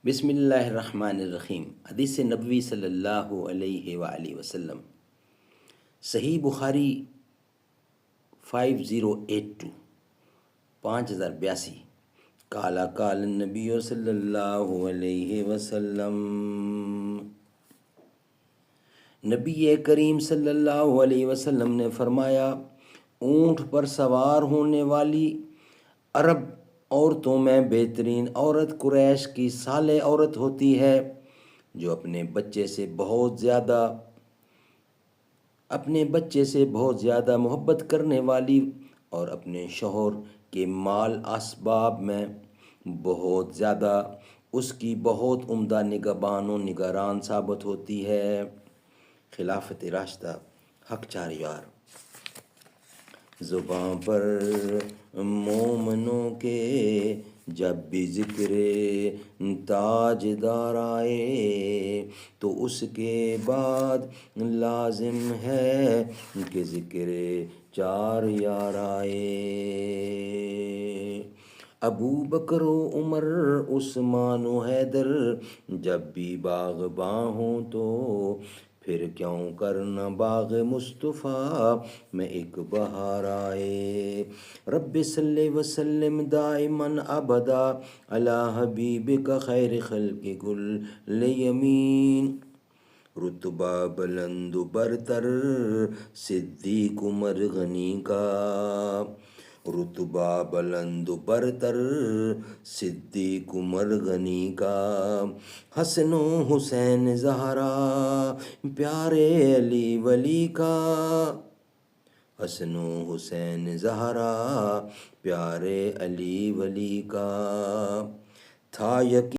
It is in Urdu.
بسم اللہ الرحمن الرحیم۔ حدیث نبوی صلی اللہ علیہ وآلہ وسلم، صحیح بخاری 5082 5082۔ قال قال النبی صلی اللہ علیہ وسلم، نبی کریم صلی اللہ علیہ وسلم نے فرمایا، اونٹ پر سوار ہونے والی عرب عورتوں میں بہترین عورت قریش کی صالح عورت ہوتی ہے، جو اپنے بچے سے بہت زیادہ محبت کرنے والی اور اپنے شوہر کے مال اسباب میں بہت زیادہ اس کی بہت عمدہ نگہبان و نگران ثابت ہوتی ہے۔ خلافت راشدہ حق چار یار۔ زباں پر مومنوں کے جب بھی ذکر تاجدار آئے، تو اس کے بعد لازم ہے کہ ذکر چار یار آئے۔ ابو بکر و عمر، عثمان و حیدر جب بھی باغباں ہوں تو پھر کیوں کرنا باغ مصطفیٰ میں ایک بہار آئے۔ رب صلی وسلم دائماً ابدا علی حبیبک خیر خلق کل یمین۔ رتبہ بلند و برتر صدیق عمر غنی کا، رتبہ بلند و برتر صدیق عمر غنی کا، حسن و حسین زہرا پیارے علی ولی کا، حسن و حسین زہرا پیارے علی ولی کا۔ تھا یقین